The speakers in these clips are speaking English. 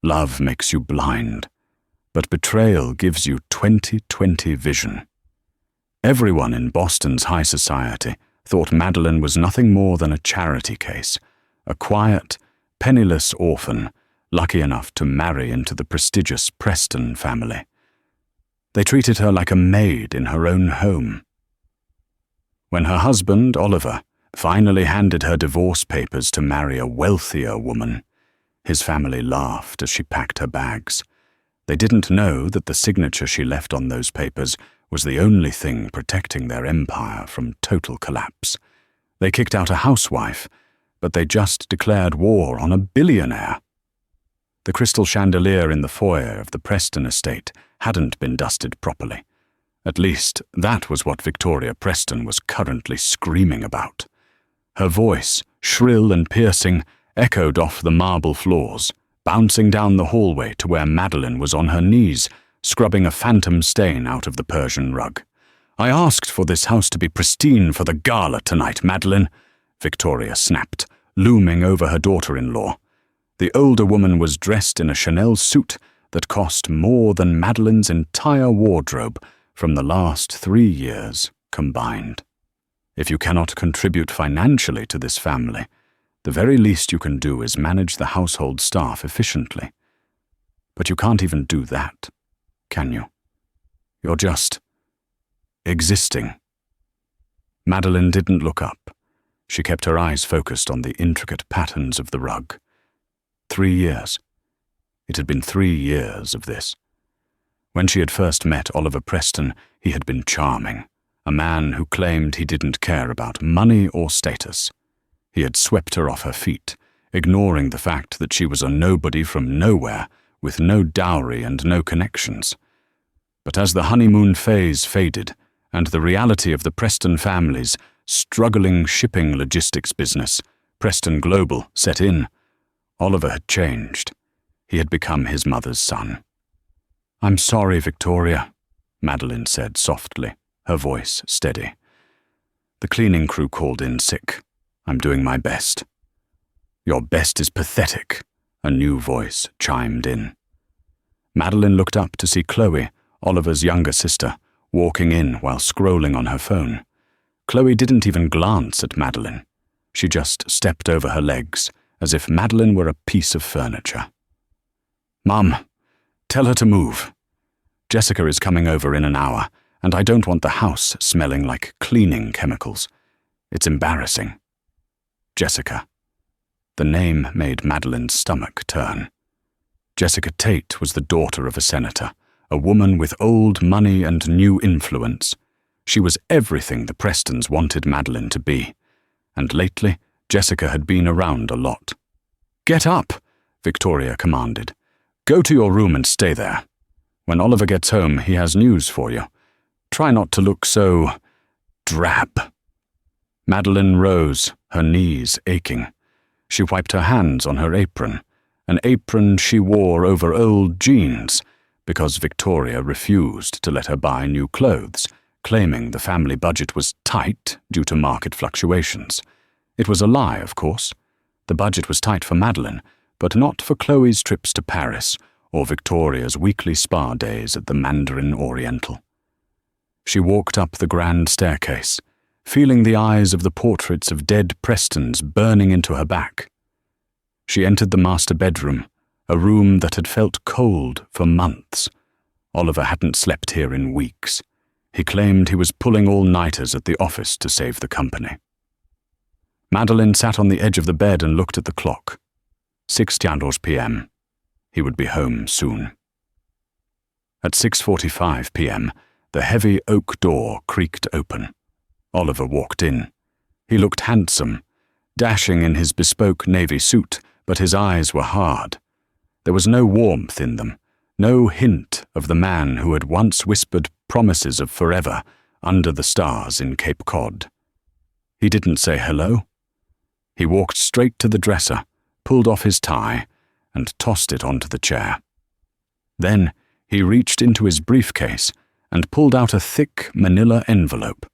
Love makes you blind, but betrayal gives you 20/20 vision. Everyone in Boston's high society thought Madeline was nothing more than a charity case, a quiet, penniless orphan, lucky enough to marry into the prestigious Preston family. They treated her like a maid in her own home. When her husband, Oliver, finally handed her divorce papers to marry a wealthier woman, his family laughed as she packed her bags. They didn't know that the signature she left on those papers was the only thing protecting their empire from total collapse. They kicked out a housewife, but they just declared war on a billionaire. The crystal chandelier in the foyer of the Preston estate hadn't been dusted properly. At least, that was what Victoria Preston was currently screaming about. Her voice, shrill and piercing, echoed off the marble floors, bouncing down the hallway to where Madeline was on her knees, scrubbing a phantom stain out of the Persian rug. "I asked for this house to be pristine for the gala tonight, Madeline," Victoria snapped, looming over her daughter-in-law. The older woman was dressed in a Chanel suit that cost more than Madeline's entire wardrobe from the last 3 years combined. If you cannot contribute financially to this family, the very least you can do is manage the household staff efficiently. But you can't even do that, can you? You're just existing. Madeline didn't look up. She kept her eyes focused on the intricate patterns of the rug. 3 years. It had been 3 years of this. When she had first met Oliver Preston, he had been charming, a man who claimed he didn't care about money or status. He had swept her off her feet, ignoring the fact that she was a nobody from nowhere, with no dowry and no connections. But as the honeymoon phase faded, and the reality of the Preston family's struggling shipping logistics business, Preston Global, set in, Oliver had changed. He had become his mother's son. "I'm sorry, Victoria," Madeline said softly, her voice steady. "The cleaning crew called in sick. I'm doing my best." "Your best is pathetic," a new voice chimed in. Madeline looked up to see Chloe, Oliver's younger sister, walking in while scrolling on her phone. Chloe didn't even glance at Madeline. She just stepped over her legs, as if Madeline were a piece of furniture. "Mum, tell her to move. Jessica is coming over in an hour, and I don't want the house smelling like cleaning chemicals. It's embarrassing." Jessica. The name made Madeline's stomach turn. Jessica Tate was the daughter of a senator, a woman with old money and new influence. She was everything the Prestons wanted Madeline to be, and lately Jessica had been around a lot. "Get up," Victoria commanded. "Go to your room and stay there. When Oliver gets home, he has news for you. Try not to look so drab." Madeline rose, her knees aching. She wiped her hands on her apron, an apron she wore over old jeans, because Victoria refused to let her buy new clothes, claiming the family budget was tight due to market fluctuations. It was a lie, of course. The budget was tight for Madeline, but not for Chloe's trips to Paris or Victoria's weekly spa days at the Mandarin Oriental. She walked up the grand staircase, feeling the eyes of the portraits of dead Prestons burning into her back. She entered the master bedroom, a room that had felt cold for months. Oliver hadn't slept here in weeks. He claimed he was pulling all-nighters at the office to save the company. Madeline sat on the edge of the bed and looked at the clock. 6:00 p.m. He would be home soon. At 6:45 p.m., the heavy oak door creaked open. Oliver walked in. He looked handsome, dashing in his bespoke navy suit, but his eyes were hard. There was no warmth in them, no hint of the man who had once whispered promises of forever under the stars in Cape Cod. He didn't say hello. He walked straight to the dresser, pulled off his tie, and tossed it onto the chair. Then he reached into his briefcase and pulled out a thick manila envelope.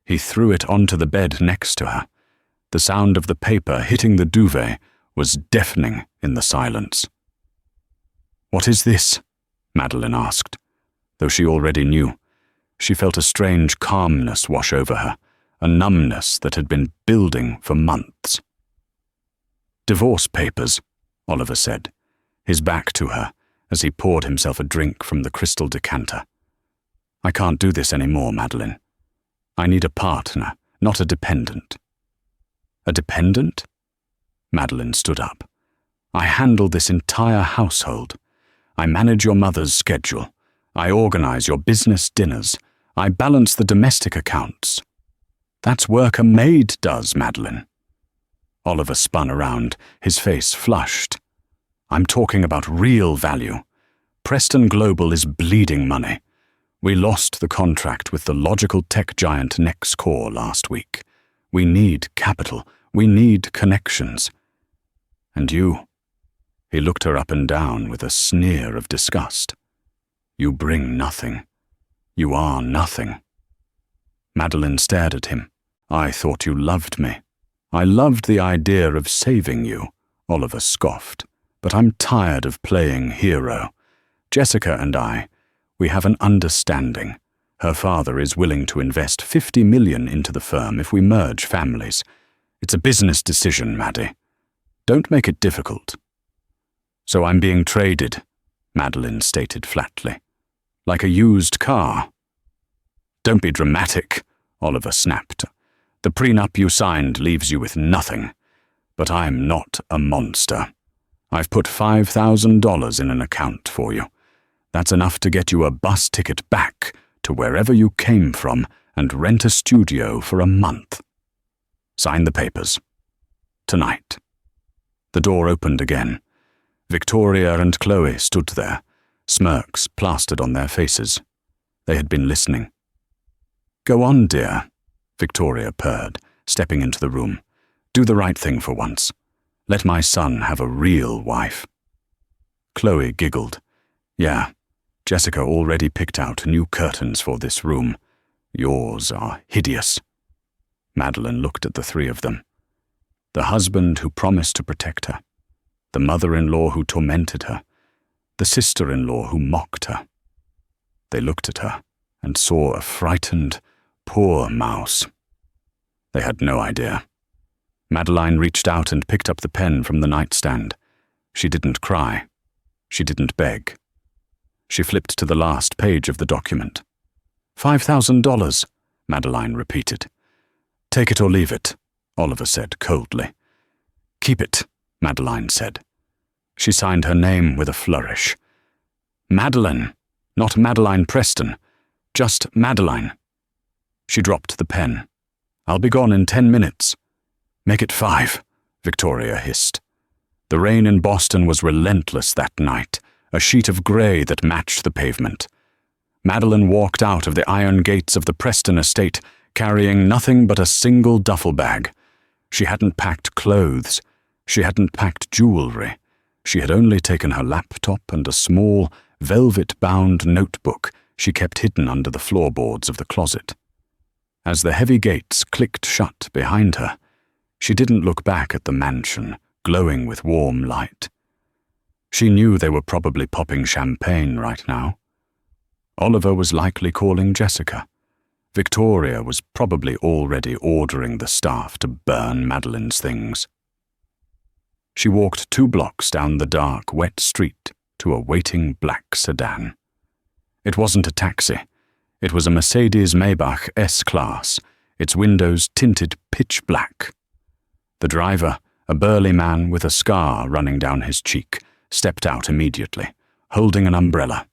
He threw it onto the bed next to her. The sound of the paper hitting the duvet was deafening in the silence. "What is this?" Madeline asked. Though she already knew, she felt a strange calmness wash over her, a numbness that had been building for months. "Divorce papers," Oliver said, his back to her, as he poured himself a drink from the crystal decanter. "I can't do this anymore, Madeline. I need a partner, not a dependent." "A dependent?" Madeline stood up. "I handle this entire household. I manage your mother's schedule. I organize your business dinners. I balance the domestic accounts. That's work a maid does, Madeline." Oliver spun around, his face flushed. "I'm talking about real value. Preston Global is bleeding money. We lost the contract with the logical tech giant Nextcore last week. We need capital. We need connections. And you," he looked her up and down with a sneer of disgust, "you bring nothing. You are nothing." Madeline stared at him. "I thought you loved me. I loved the idea of saving you," Oliver scoffed. "But I'm tired of playing hero. Jessica and we have an understanding. Her father is willing to invest $50 million into the firm if we merge families. It's a business decision, Maddie. Don't make it difficult." "So I'm being traded," Madeline stated flatly. "Like a used car." "Don't be dramatic," Oliver snapped. "The prenup you signed leaves you with nothing. But I'm not a monster. I've put $5,000 in an account for you. That's enough to get you a bus ticket back to wherever you came from and rent a studio for a month. Sign the papers. Tonight." The door opened again. Victoria and Chloe stood there, smirks plastered on their faces. They had been listening. "Go on, dear," Victoria purred, stepping into the room. "Do the right thing for once. Let my son have a real wife." Chloe giggled. "Yeah, Jessica already picked out new curtains for this room. Yours are hideous." Madeline looked at the three of them. The husband who promised to protect her, the mother-in-law who tormented her, the sister-in-law who mocked her. They looked at her and saw a frightened, poor mouse. They had no idea. Madeline reached out and picked up the pen from the nightstand. She didn't cry. She didn't beg. She flipped to the last page of the document. $5,000, Madeline repeated. "Take it or leave it," Oliver said coldly. "Keep it," Madeline said. She signed her name with a flourish. "Madeline, not Madeline Preston, just Madeline." She dropped the pen. "I'll be gone in 10 minutes. "Make it 5, Victoria hissed. The rain in Boston was relentless that night, a sheet of grey that matched the pavement. Madeline walked out of the iron gates of the Preston estate, carrying nothing but a single duffel bag. She hadn't packed clothes. She hadn't packed jewelry. She had only taken her laptop and a small, velvet-bound notebook she kept hidden under the floorboards of the closet. As the heavy gates clicked shut behind her, she didn't look back at the mansion, glowing with warm light. She knew they were probably popping champagne right now. Oliver was likely calling Jessica. Victoria was probably already ordering the staff to burn Madeline's things. She walked 2 blocks down the dark, wet street to a waiting black sedan. It wasn't a taxi. It was a Mercedes Maybach S-Class, its windows tinted pitch black. The driver, a burly man with a scar running down his cheek, stepped out immediately, holding an umbrella.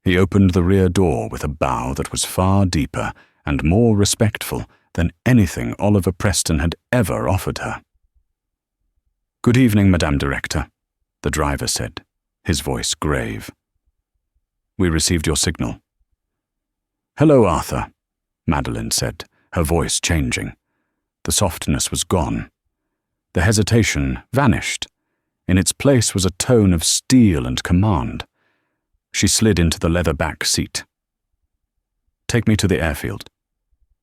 He opened the rear door with a bow that was far deeper and more respectful than anything Oliver Preston had ever offered her. "Good evening, Madame Director," the driver said, his voice grave. "We received your signal." "Hello, Arthur," Madeline said, her voice changing. The softness was gone. The hesitation vanished. In its place was a tone of steel and command. She slid into the leather back seat. "Take me to the airfield."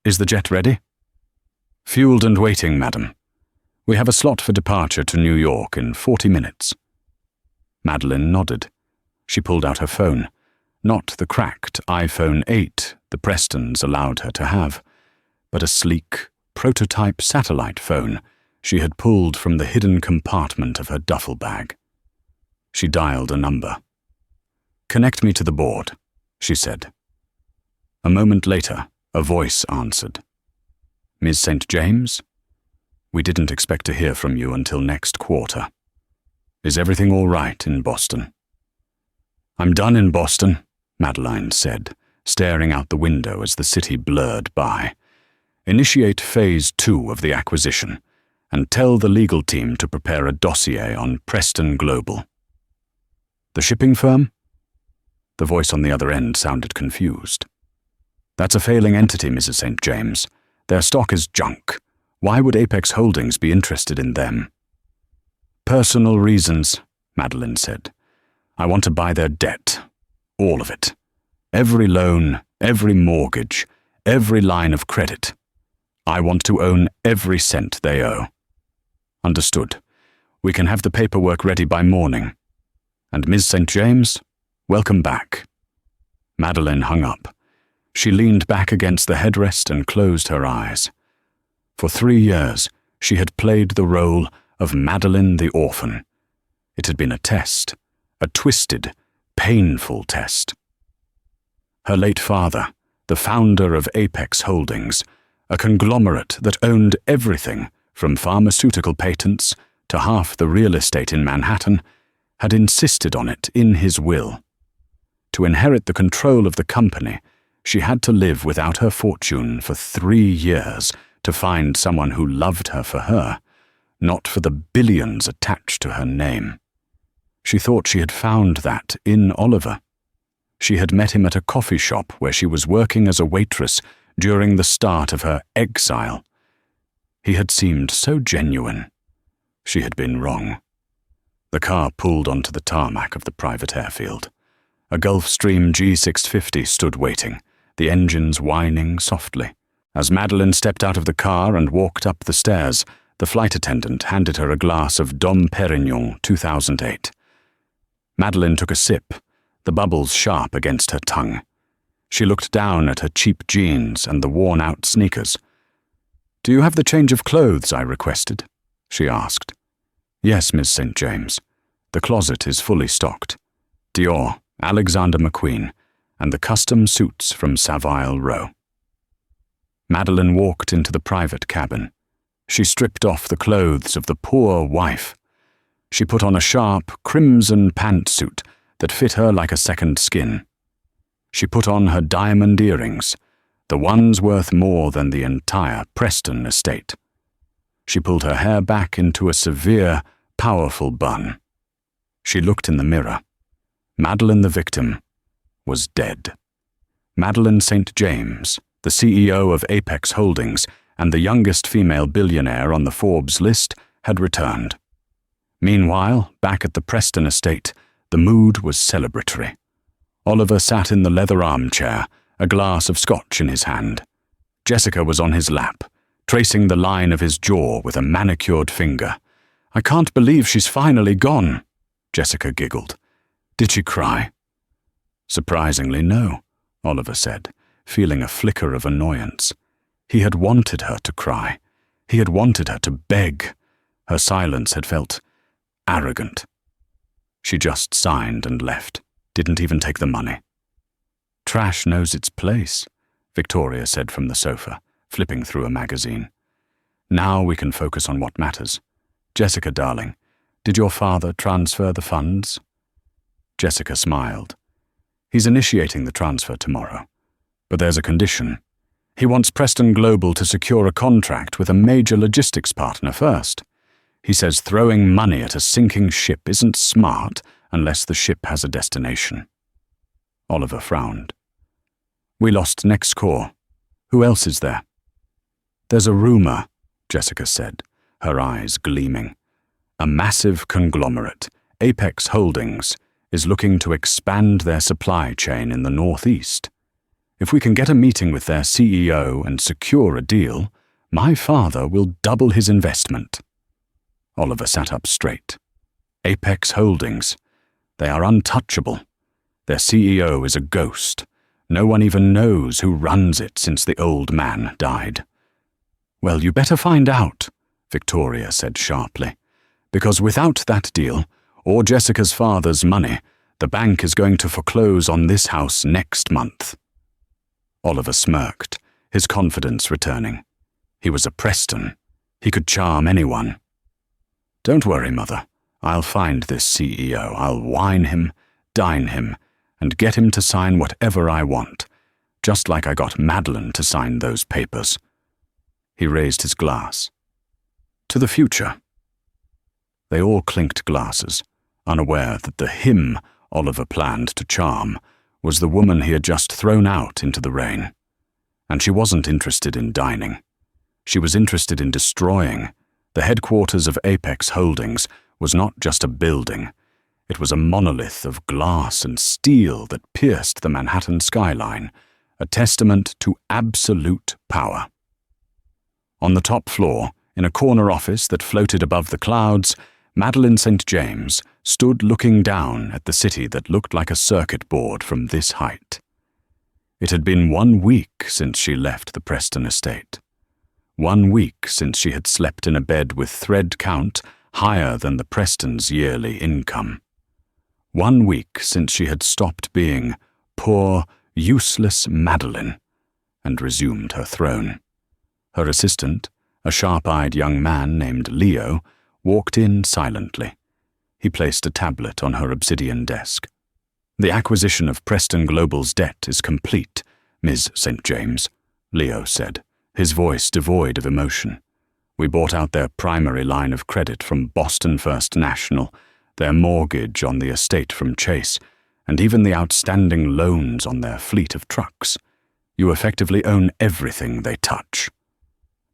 "Is the jet ready?" "Fueled and waiting, madam. We have a slot for departure to New York in 40 minutes. Madeline nodded, She pulled out her phone, not the cracked iPhone 8 the Prestons allowed her to have, but a sleek, prototype satellite phone she had pulled from the hidden compartment of her duffel bag. She dialed a number. "Connect me to the board," she said. A moment later, a voice answered. "Ms. St. James? We didn't expect to hear from you until next quarter. Is everything all right in Boston?" "I'm done in Boston," Madeline said, staring out the window as the city blurred by. "Initiate Phase 2 of the acquisition, and tell the legal team to prepare a dossier on Preston Global." "The shipping firm?" The voice on the other end sounded confused. "That's a failing entity, Mrs. St. James. Their stock is junk. Why would Apex Holdings be interested in them?" "Personal reasons," Madeline said. "I want to buy their debt. All of it. Every loan, every mortgage, every line of credit. I want to own every cent they owe." "Understood. We can have the paperwork ready by morning. And Ms. St. James, welcome back." Madeline hung up. She leaned back against the headrest and closed her eyes. For 3 years, she had played the role of Madeline the orphan. It had been a test, a twisted, painful test. Her late father, the founder of Apex Holdings, a conglomerate that owned everything from pharmaceutical patents to half the real estate in Manhattan, had insisted on it in his will. To inherit the control of the company, she had to live without her fortune for 3 years to find someone who loved her for her, not for the billions attached to her name. She thought she had found that in Oliver. She had met him at a coffee shop where she was working as a waitress during the start of her exile. He had seemed so genuine. She had been wrong. The car pulled onto the tarmac of the private airfield. A Gulfstream G650 stood waiting, the engines whining softly. As Madeline stepped out of the car and walked up the stairs, the flight attendant handed her a glass of Dom Perignon 2008. Madeline took a sip, the bubbles sharp against her tongue. She looked down at her cheap jeans and the worn-out sneakers. "Do you have the change of clothes I requested?" she asked. "Yes, Miss St. James. The closet is fully stocked. Dior, Alexander McQueen, and the custom suits from Savile Row." Madeline walked into the private cabin. She stripped off the clothes of the poor wife. She put on a sharp, crimson pantsuit that fit her like a second skin. She put on her diamond earrings, the ones worth more than the entire Preston estate. She pulled her hair back into a severe, powerful bun. She looked in the mirror. Madeline the victim was dead. Madeline St. James, the CEO of Apex Holdings and the youngest female billionaire on the Forbes list, had returned. Meanwhile, back at the Preston estate, the mood was celebratory. Oliver sat in the leather armchair, a glass of scotch in his hand. Jessica was on his lap, tracing the line of his jaw with a manicured finger. "I can't believe she's finally gone," Jessica giggled. "Did she cry?" "Surprisingly, no," Oliver said, feeling a flicker of annoyance. He had wanted her to cry. He had wanted her to beg. Her silence had felt arrogant. She just signed and left, didn't even take the money. "Trash knows its place," Victoria said from the sofa, flipping through a magazine. "Now we can focus on what matters. Jessica, darling, did your father transfer the funds?" Jessica smiled. "He's initiating the transfer tomorrow. But there's a condition. He wants Preston Global to secure a contract with a major logistics partner first. He says throwing money at a sinking ship isn't smart unless the ship has a destination." Oliver frowned. "We lost next core. Who else is there?" "There's a rumor," Jessica said, her eyes gleaming. "A massive conglomerate, Apex Holdings, is looking to expand their supply chain in the Northeast. If we can get a meeting with their CEO and secure a deal, my father will double his investment." Oliver sat up straight. "Apex Holdings. They are untouchable. Their CEO is a ghost. No one even knows who runs it since the old man died. Well, you better find out, Victoria said sharply, because without that deal, or Jessica's father's money, the bank is going to foreclose on this house next month. Oliver smirked, his confidence returning. He was a Preston. He could charm anyone. Don't worry, Mother. I'll find this CEO. I'll wine him, dine him, and get him to sign whatever I want, just like I got Madeline to sign those papers. He raised his glass. To the future. They all clinked glasses, unaware that the him Oliver planned to charm was the woman he had just thrown out into the rain. And she wasn't interested in dining. She was interested in destroying. The headquarters of Apex Holdings was not just a building. It was a monolith of glass and steel that pierced the Manhattan skyline, a testament to absolute power. On the top floor, in a corner office that floated above the clouds, Madeline St. James stood looking down at the city that looked like a circuit board from this height. It had been 1 week since she left the Preston estate. 1 week since she had slept in a bed with thread count higher than the Prestons' yearly income. 1 week since she had stopped being poor, useless Madeline and resumed her throne. Her assistant, a sharp-eyed young man named Leo, walked in silently. He placed a tablet on her obsidian desk. The acquisition of Preston Global's debt is complete, Ms. St. James, Leo said, his voice devoid of emotion. We bought out their primary line of credit from Boston First National, their mortgage on the estate from Chase, and even the outstanding loans on their fleet of trucks. You effectively own everything they touch.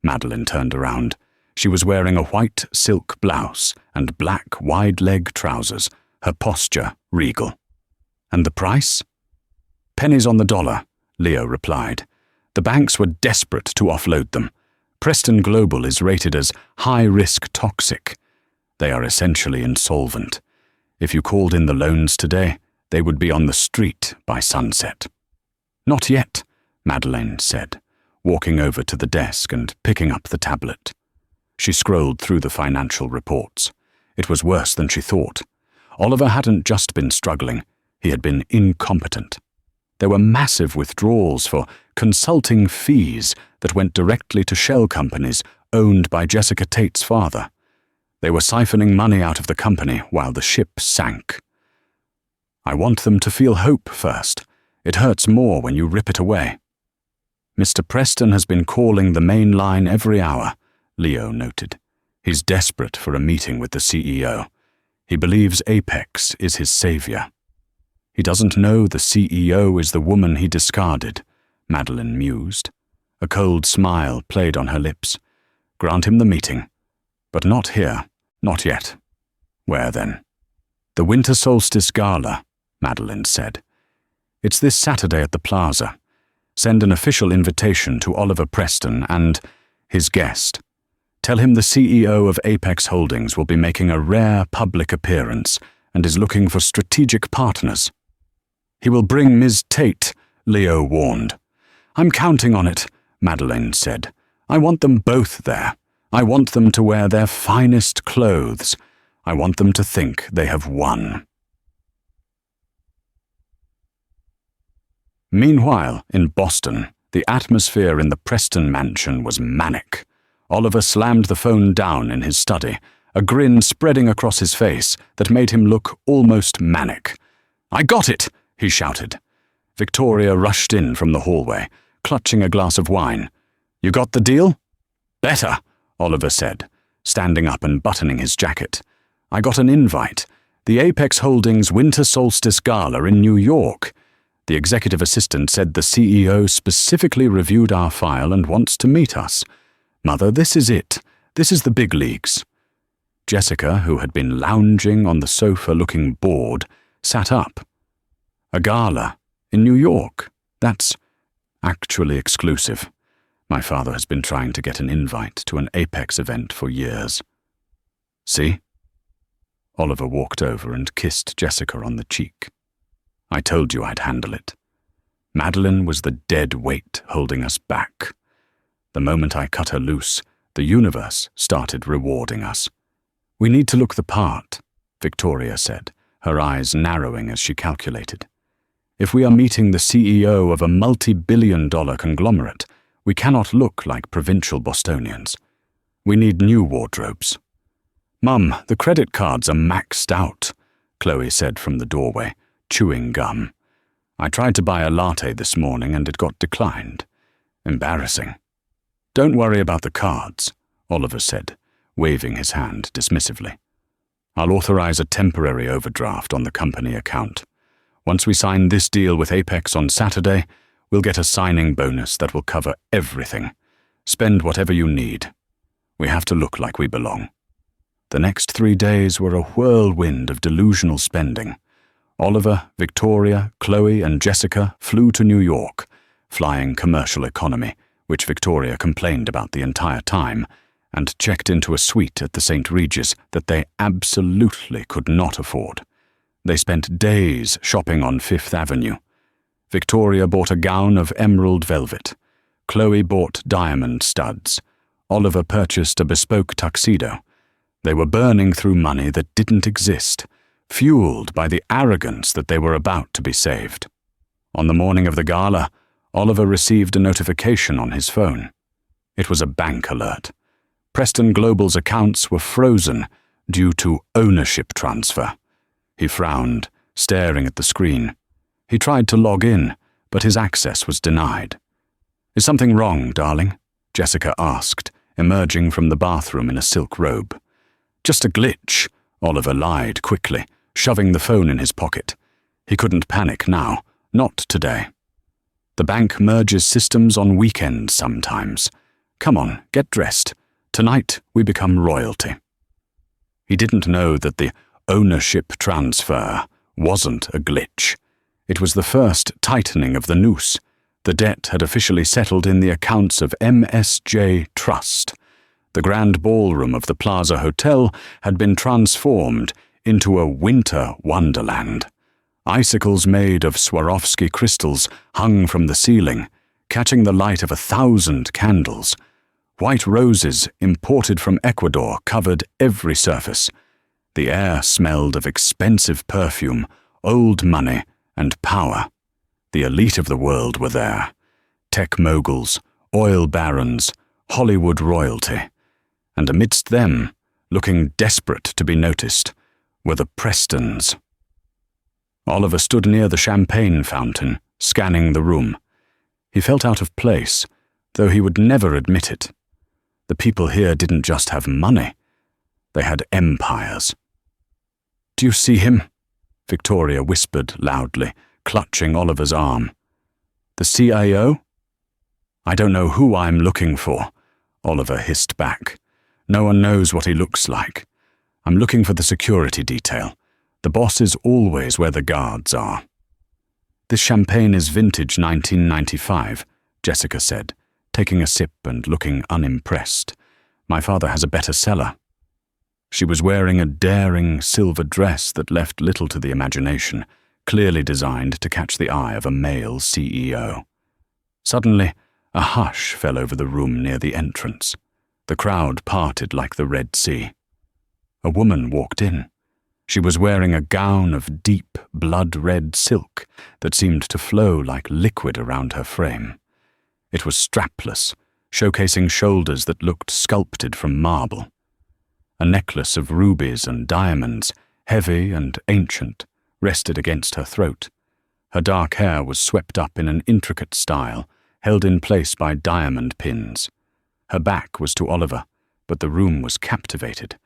Madeline turned around. She was wearing a white silk blouse and black wide-leg trousers, her posture regal. And the price? Pennies on the dollar, Leo replied. The banks were desperate to offload them. Preston Global is rated as high-risk toxic. They are essentially insolvent. If you called in the loans today, they would be on the street by sunset. Not yet, Madeline said, walking over to the desk and picking up the tablet. She scrolled through the financial reports. It was worse than she thought. Oliver hadn't just been struggling. He had been incompetent. There were massive withdrawals for consulting fees that went directly to shell companies owned by Jessica Tate's father. They were siphoning money out of the company while the ship sank. I want them to feel hope first. It hurts more when you rip it away. Mr. Preston has been calling the main line every hour, Leo noted. He's desperate for a meeting with the CEO. He believes Apex is his savior. He doesn't know the CEO is the woman he discarded, Madeline mused. A cold smile played on her lips. Grant him the meeting. But not here. Not yet. Where then? The Winter Solstice Gala, Madeline said. It's this Saturday at the Plaza. Send an official invitation to Oliver Preston and his guest. Tell him the CEO of Apex Holdings will be making a rare public appearance and is looking for strategic partners. He will bring Ms. Tate, Leo warned. I'm counting on it, Madeline said. I want them both there. I want them to wear their finest clothes. I want them to think they have won. Meanwhile, in Boston, the atmosphere in the Preston mansion was manic. Oliver slammed the phone down in his study, a grin spreading across his face that made him look almost manic. I got it, he shouted. Victoria rushed in from the hallway, clutching a glass of wine. You got the deal? Better, Oliver said, standing up and buttoning his jacket. I got an invite. The Apex Holdings Winter Solstice Gala in New York. The executive assistant said the CEO specifically reviewed our file and wants to meet us. Mother, this is it. This is the big leagues. Jessica, who had been lounging on the sofa looking bored, sat up. A gala in New York. That's actually exclusive. My father has been trying to get an invite to an Apex event for years. See? Oliver walked over and kissed Jessica on the cheek. I told you I'd handle it. Madeline was the dead weight holding us back. The moment I cut her loose, the universe started rewarding us. We need to look the part, Victoria said, her eyes narrowing as she calculated. If we are meeting the CEO of a multi-billion-dollar conglomerate, we cannot look like provincial Bostonians. We need new wardrobes. Mum, the credit cards are maxed out, Chloe said from the doorway, chewing gum. I tried to buy a latte this morning and it got declined. Embarrassing. Don't worry about the cards, Oliver said, waving his hand dismissively. I'll authorize a temporary overdraft on the company account. Once we sign this deal with Apex on Saturday, we'll get a signing bonus that will cover everything. Spend whatever you need. We have to look like we belong. The next 3 days were a whirlwind of delusional spending. Oliver, Victoria, Chloe, and Jessica flew to New York, flying commercial economy, which Victoria complained about the entire time, and checked into a suite at the St. Regis that they absolutely could not afford. They spent days shopping on Fifth Avenue. Victoria bought a gown of emerald velvet. Chloe bought diamond studs. Oliver purchased a bespoke tuxedo. They were burning through money that didn't exist, fueled by the arrogance that they were about to be saved. On the morning of the gala, Oliver received a notification on his phone. It was a bank alert. Preston Global's accounts were frozen due to ownership transfer. He frowned, staring at the screen. He tried to log in, but his access was denied. Is something wrong, darling? Jessica asked, emerging from the bathroom in a silk robe. Just a glitch, Oliver lied quickly, shoving the phone in his pocket. He couldn't panic now, not today. The bank merges systems on weekends sometimes. Come on, get dressed. Tonight we become royalty. He didn't know that the ownership transfer wasn't a glitch. It was the first tightening of the noose. The debt had officially settled in the accounts of MSJ Trust. The grand ballroom of the Plaza Hotel had been transformed into a winter wonderland. Icicles made of Swarovski crystals hung from the ceiling, catching the light of 1,000 candles. White roses imported from Ecuador covered every surface. The air smelled of expensive perfume, old money, and power. The elite of the world were there. Tech moguls, oil barons, Hollywood royalty. And amidst them, looking desperate to be noticed, were the Prestons. Oliver stood near the champagne fountain, scanning the room. He felt out of place, though he would never admit it. The people here didn't just have money. They had empires. Do you see him? Victoria whispered loudly, clutching Oliver's arm. The CIO? I don't know who I'm looking for, Oliver hissed back. No one knows what he looks like. I'm looking for the security detail. The boss is always where the guards are. This champagne is vintage 1995, Jessica said, taking a sip and looking unimpressed. My father has a better cellar. She was wearing a daring silver dress that left little to the imagination, clearly designed to catch the eye of a male CEO. Suddenly, a hush fell over the room near the entrance. The crowd parted like the Red Sea. A woman walked in. She was wearing a gown of deep, blood-red silk that seemed to flow like liquid around her frame. It was strapless, showcasing shoulders that looked sculpted from marble. A necklace of rubies and diamonds, heavy and ancient, rested against her throat. Her dark hair was swept up in an intricate style, held in place by diamond pins. Her back was to Oliver, but the room was captivated.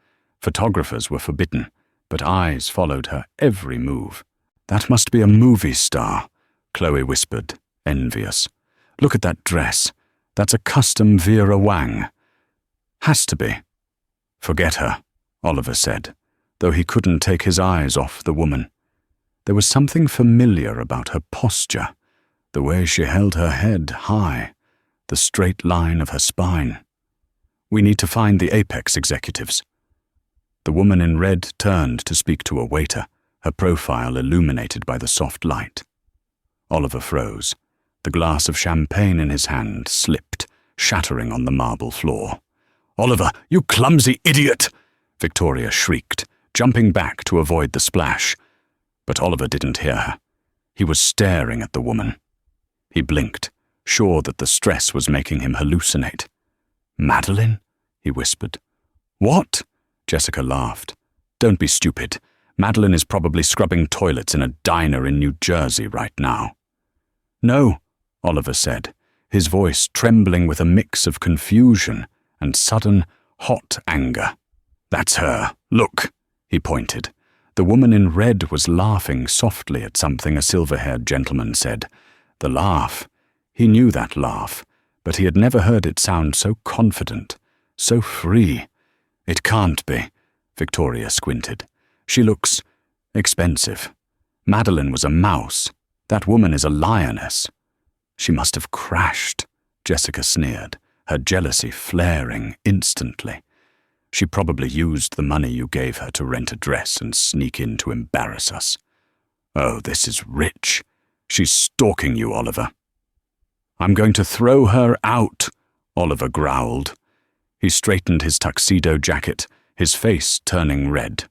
Photographers were forbidden, but eyes followed her every move. That must be a movie star, Chloe whispered, envious. Look at that dress. That's a custom Vera Wang. Has to be. Forget her, Oliver said, though he couldn't take his eyes off the woman. There was something familiar about her posture, the way she held her head high, the straight line of her spine. We need to find the Apex executives. The woman in red turned to speak to a waiter, her profile illuminated by the soft light. Oliver froze. The glass of champagne in his hand slipped, shattering on the marble floor. "Oliver, you clumsy idiot!" Victoria shrieked, jumping back to avoid the splash. But Oliver didn't hear her. He was staring at the woman. He blinked, sure that the stress was making him hallucinate. "Madeline?" he whispered. "What?" Jessica laughed. "Don't be stupid. Madeline is probably scrubbing toilets in a diner in New Jersey right now." "No," Oliver said, his voice trembling with a mix of confusion and sudden, hot anger. "That's her. Look," he pointed. The woman in red was laughing softly at something a silver-haired gentleman said. The laugh. He knew that laugh, but he had never heard it sound so confident, so free. "It can't be," Victoria squinted. "She looks expensive. Madeline was a mouse. That woman is a lioness." "She must have crashed," Jessica sneered, her jealousy flaring instantly. "She probably used the money you gave her to rent a dress and sneak in to embarrass us. Oh, this is rich. She's stalking you, Oliver." "I'm going to throw her out," Oliver growled. He straightened his tuxedo jacket, his face turning red.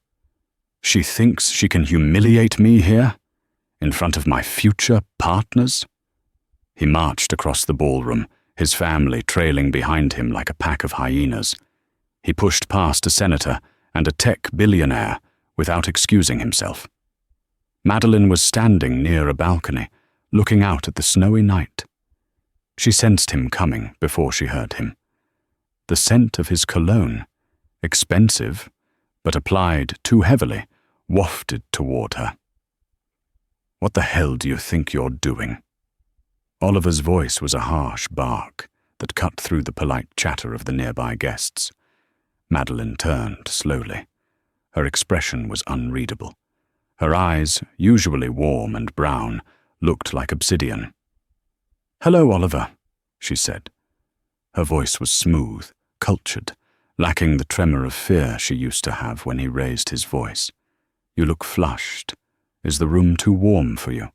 "She thinks she can humiliate me here? In front of my future partners?" He marched across the ballroom, his family trailing behind him like a pack of hyenas. He pushed past a senator and a tech billionaire without excusing himself. Madeline was standing near a balcony, looking out at the snowy night. She sensed him coming before she heard him. The scent of his cologne, expensive, but applied too heavily, wafted toward her. "What the hell do you think you're doing?" Oliver's voice was a harsh bark that cut through the polite chatter of the nearby guests. Madeline turned slowly. Her expression was unreadable. Her eyes, usually warm and brown, looked like obsidian. "Hello, Oliver," she said. Her voice was smooth, cultured, lacking the tremor of fear she used to have when he raised his voice. "You look flushed. Is the room too warm for you?"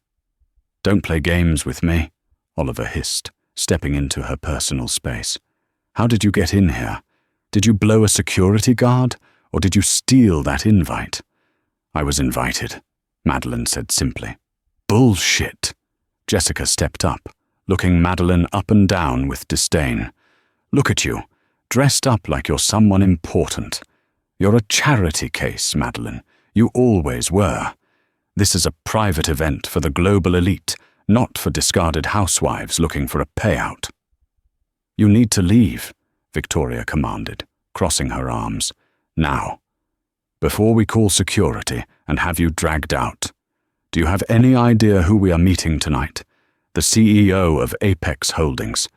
"Don't play games with me," Oliver hissed, stepping into her personal space. "How did you get in here? Did you blow a security guard, or did you steal that invite?" "I was invited," Madeline said simply. "Bullshit." Jessica stepped up, looking Madeline up and down with disdain. "Look at you, dressed up like you're someone important. You're a charity case, Madeline. You always were. This is a private event for the global elite, not for discarded housewives looking for a payout." "You need to leave," Victoria commanded, crossing her arms. "Now, before we call security and have you dragged out. Do you have any idea who we are meeting tonight? The CEO of Apex Holdings.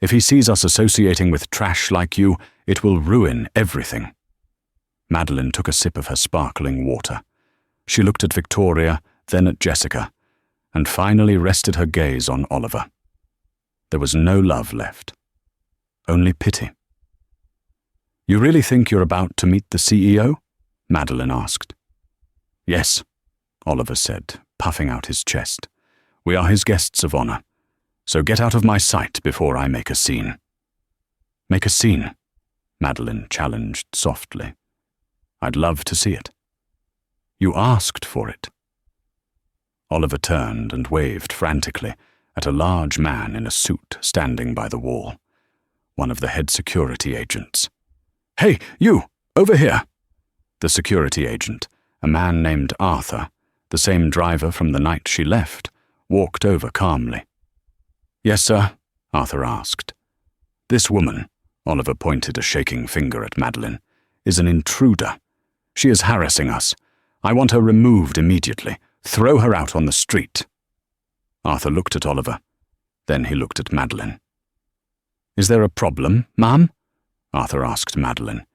If he sees us associating with trash like you, it will ruin everything." Madeline took a sip of her sparkling water. She looked at Victoria, then at Jessica, and finally rested her gaze on Oliver. There was no love left, only pity. "You really think you're about to meet the CEO?" Madeline asked. "Yes," Oliver said, puffing out his chest. "We are his guests of honor, so get out of my sight before I make a scene." "Make a scene?" Madeline challenged softly. "I'd love to see it." "You asked for it." Oliver turned and waved frantically at a large man in a suit standing by the wall, one of the head security agents. "Hey, you! Over here!" The security agent, a man named Arthur, the same driver from the night she left, walked over calmly. "Yes, sir?" Arthur asked. "This woman," Oliver pointed a shaking finger at Madeline, "is an intruder. She is harassing us. I want her removed immediately. Throw her out on the street." Arthur looked at Oliver. Then he looked at Madeline. "Is there a problem, ma'am?" Arthur asked Madeline,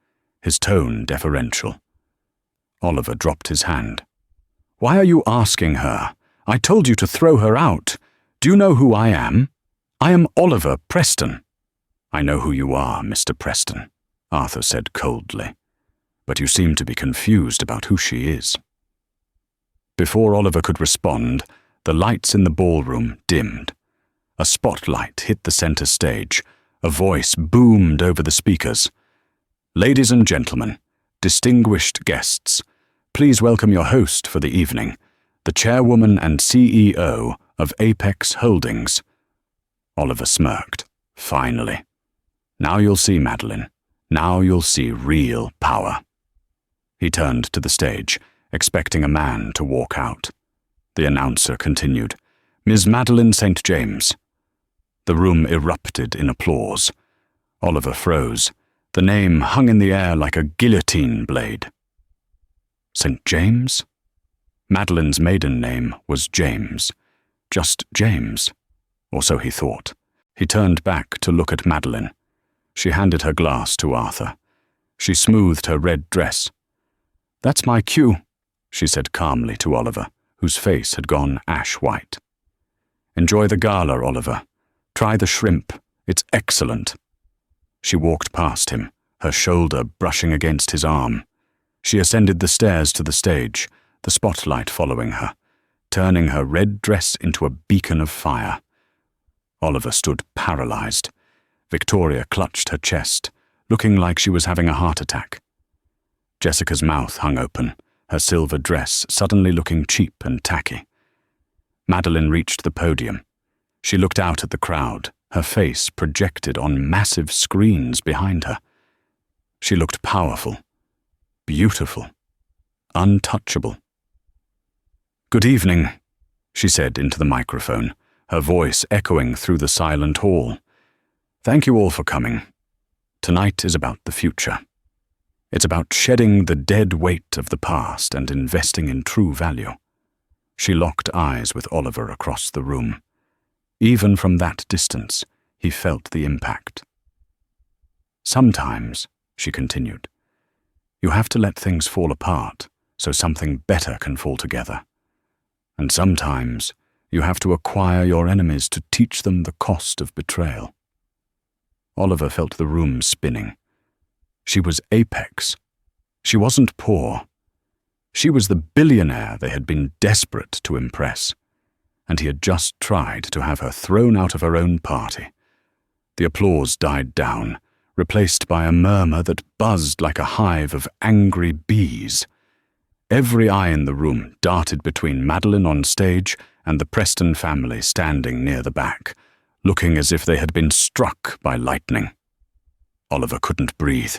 his tone deferential. Oliver dropped his hand. "Why are you asking her? I told you to throw her out. Do you know who I am? I am Oliver Preston." "I know who you are, Mr. Preston," Arthur said coldly. "But you seem to be confused about who she is." Before Oliver could respond, the lights in the ballroom dimmed. A spotlight hit the center stage. A voice boomed over the speakers. "Ladies and gentlemen, distinguished guests, please welcome your host for the evening, the chairwoman and CEO of Apex Holdings." Oliver smirked. Finally. "Now you'll see, Madeline. Now you'll see real power." He turned to the stage, expecting a man to walk out. The announcer continued, "Ms. Madeline St. James." The room erupted in applause. Oliver froze. The name hung in the air like a guillotine blade. St. James? Madeline's maiden name was James. Just James. Or so he thought. He turned back to look at Madeline. She handed her glass to Arthur. She smoothed her red dress. "That's my cue," she said calmly to Oliver, whose face had gone ash-white. "Enjoy the gala, Oliver. Try the shrimp. It's excellent." She walked past him, her shoulder brushing against his arm. She ascended the stairs to the stage, the spotlight following her, turning her red dress into a beacon of fire. Oliver stood paralyzed. Victoria clutched her chest, looking like she was having a heart attack. Jessica's mouth hung open, her silver dress suddenly looking cheap and tacky. Madeline reached the podium. She looked out at the crowd, her face projected on massive screens behind her. She looked powerful, beautiful, untouchable. "Good evening," she said into the microphone, her voice echoing through the silent hall. "Thank you all for coming. Tonight is about the future. It's about shedding the dead weight of the past and investing in true value." She locked eyes with Oliver across the room. Even from that distance, he felt the impact. "Sometimes," she continued, "you have to let things fall apart so something better can fall together. And sometimes you have to acquire your enemies to teach them the cost of betrayal." Oliver felt the room spinning. She was Apex. She wasn't poor. She was the billionaire they had been desperate to impress, and he had just tried to have her thrown out of her own party. The applause died down, replaced by a murmur that buzzed like a hive of angry bees. Every eye in the room darted between Madeline on stage and the Preston family standing near the back, looking as if they had been struck by lightning. Oliver couldn't breathe.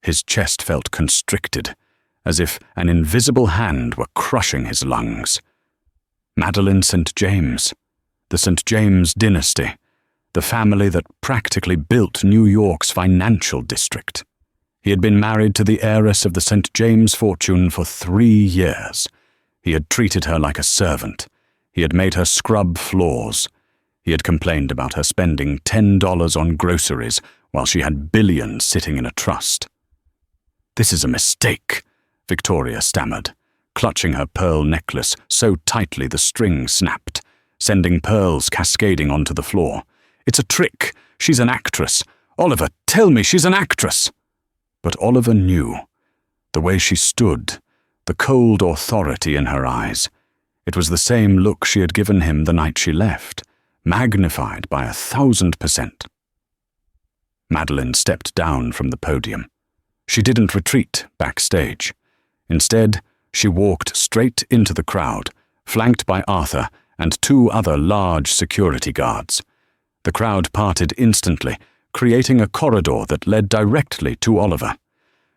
His chest felt constricted, as if an invisible hand were crushing his lungs. Madeline St. James, the St. James dynasty, the family that practically built New York's financial district. He had been married to the heiress of the St. James fortune for 3 years. He had treated her like a servant. He had made her scrub floors. He had complained about her spending $10 on groceries while she had billions sitting in a trust. "This is a mistake," Victoria stammered, clutching her pearl necklace so tightly the string snapped, sending pearls cascading onto the floor. "It's a trick. She's an actress. Oliver, tell me she's an actress." But Oliver knew. The way she stood, the cold authority in her eyes. It was the same look she had given him the night she left, magnified by 1,000%. Madeline stepped down from the podium. She didn't retreat backstage. Instead, she walked straight into the crowd, flanked by Arthur and 2 other large security guards. The crowd parted instantly, creating a corridor that led directly to Oliver.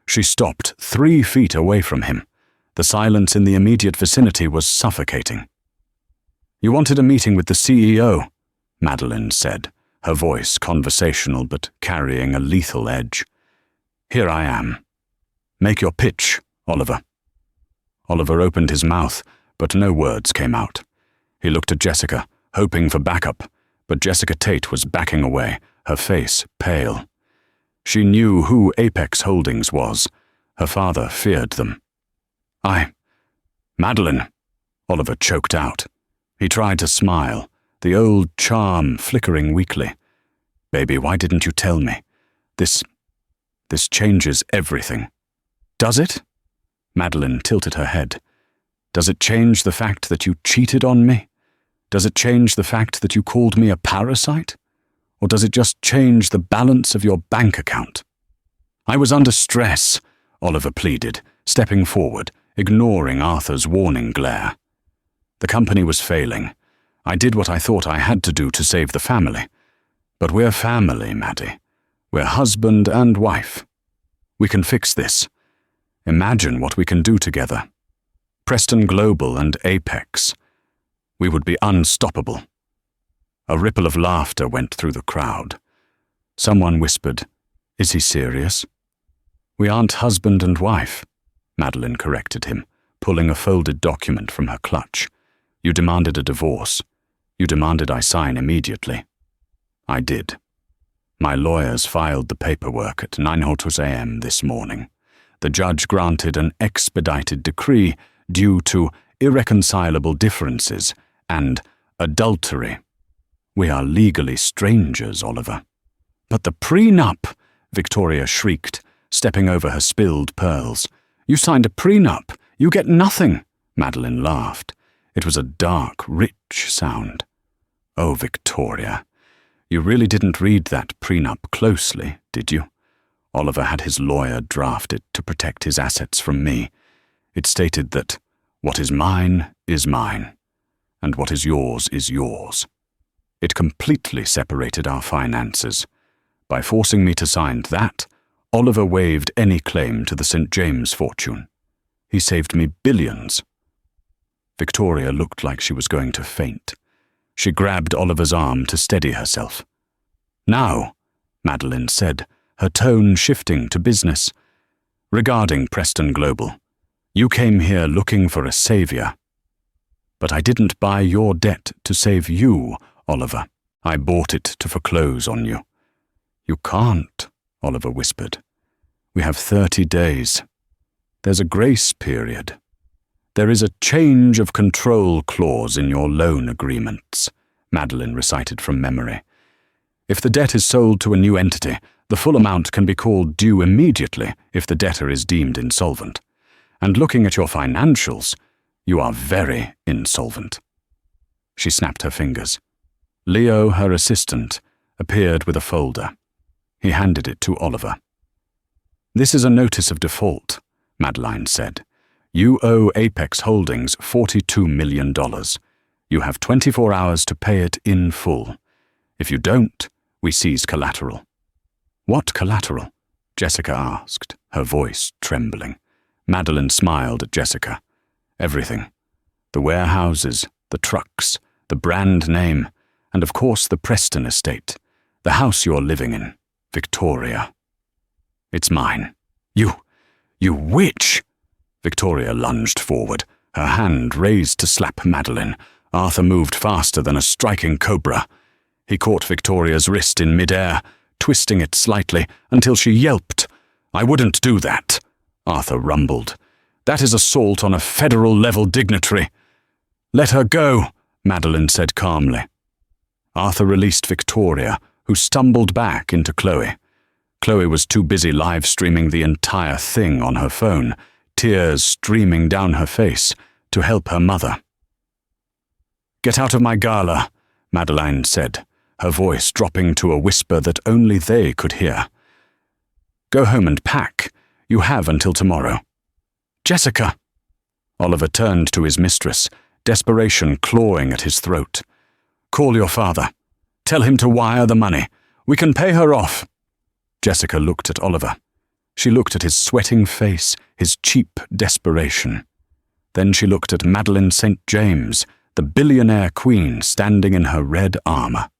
She stopped 3 feet away from him. The silence in the immediate vicinity was suffocating. "You wanted a meeting with the CEO," Madeline said, her voice conversational but carrying a lethal edge. "Here I am. Make your pitch, Oliver." Oliver opened his mouth, but no words came out. He looked at Jessica, hoping for backup, but Jessica Tate was backing away, her face pale. She knew who Apex Holdings was. Her father feared them. Madeline," Oliver choked out. He tried to smile, the old charm flickering weakly. "Baby, why didn't you tell me? This changes everything." "Does it?" Madeline tilted her head. Does it change the fact that you cheated on me? Does it change the fact that you called me a parasite? Or does it just change the balance of your bank account? I was under stress, Oliver pleaded, stepping forward, ignoring Arthur's warning glare. The company was failing. I did what I thought I had to do to save the family. But we're family, Maddie. We're husband and wife. We can fix this. Imagine what we can do together. Preston Global and Apex. We would be unstoppable. A ripple of laughter went through the crowd. Someone whispered, "Is he serious?" "We aren't husband and wife," Madeline corrected him, pulling a folded document from her clutch. "You demanded a divorce. You demanded I sign immediately." I did. My lawyers filed the paperwork at 9:00 a.m. this morning. The judge granted an expedited decree due to irreconcilable differences and adultery. We are legally strangers, Oliver. "But the prenup!" Victoria shrieked, stepping over her spilled pearls. "You signed a prenup. You get nothing." Madeline laughed. It was a dark, rich sound. "Oh, Victoria, you really didn't read that prenup closely, did you?" Oliver had his lawyer draft it to protect his assets from me. It stated that what is mine, and what is yours. It completely separated our finances. By forcing me to sign that, Oliver waived any claim to the St. James fortune. He saved me billions. Victoria looked like she was going to faint. She grabbed Oliver's arm to steady herself. "Now," Madeline said, her tone shifting to business. "Regarding Preston Global, you came here looking for a savior. But I didn't buy your debt to save you, Oliver. I bought it to foreclose on you." "You can't," Oliver whispered. "We have 30 days. There's a grace period. There is a change of control clause in your loan agreements," Madeline recited from memory. "If the debt is sold to a new entity, the full amount can be called due immediately if the debtor is deemed insolvent. And looking at your financials, you are very insolvent." She snapped her fingers. Leo, her assistant, appeared with a folder. He handed it to Oliver. "This is a notice of default," Madeline said. "You owe Apex Holdings $42 million. You have 24 hours to pay it in full. If you don't, we seize collateral." "What collateral?" Jessica asked, her voice trembling. Madeline smiled at Jessica. "Everything. The warehouses, the trucks, the brand name, and of course the Preston estate, the house you're living in, Victoria. It's mine." You witch!" Victoria lunged forward, her hand raised to slap Madeline. Arthur moved faster than a striking cobra. He caught Victoria's wrist in midair, twisting it slightly until she yelped. "I wouldn't do that," Arthur rumbled. "That is assault on a federal-level dignitary." "Let her go," Madeline said calmly. Arthur released Victoria, who stumbled back into Chloe. Chloe was too busy live-streaming the entire thing on her phone, tears streaming down her face, to help her mother. "Get out of my gala," Madeline said, her voice dropping to a whisper that only they could hear. "Go home and pack. You have until tomorrow." "Jessica!" Oliver turned to his mistress, desperation clawing at his throat. "Call your father. Tell him to wire the money. We can pay her off." Jessica looked at Oliver. She looked at his sweating face, his cheap desperation. Then she looked at Madeline St. James, the billionaire queen standing in her red armor.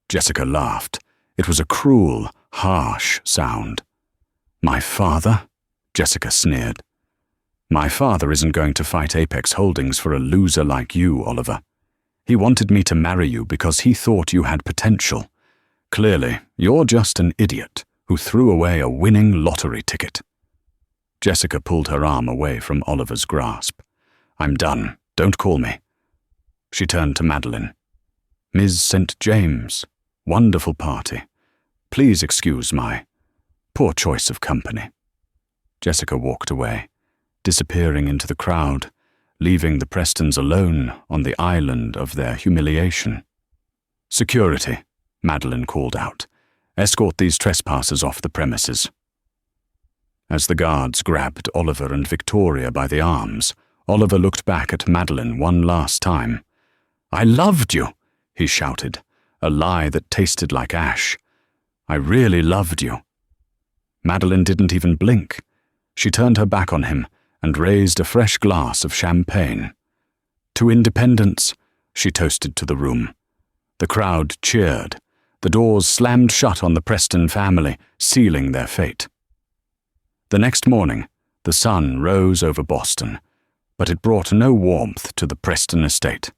Jessica laughed. It was a cruel, harsh sound. "My father?" Jessica sneered. "My father isn't going to fight Apex Holdings for a loser like you, Oliver. He wanted me to marry you because he thought you had potential. Clearly, you're just an idiot who threw away a winning lottery ticket." Jessica pulled her arm away from Oliver's grasp. "I'm done. Don't call me." She turned to Madeline. "Ms. St. James, wonderful party. Please excuse my poor choice of company." Jessica walked away, disappearing into the crowd, leaving the Prestons alone on the island of their humiliation. "Security," Madeline called out. "Escort these trespassers off the premises." As the guards grabbed Oliver and Victoria by the arms, Oliver looked back at Madeline one last time. "I loved you," he shouted, a lie that tasted like ash. "I really loved you." Madeline didn't even blink. She turned her back on him and raised a fresh glass of champagne. "To independence," she toasted to the room. The crowd cheered. The doors slammed shut on the Preston family, sealing their fate. The next morning, the sun rose over Boston, but it brought no warmth to the Preston estate.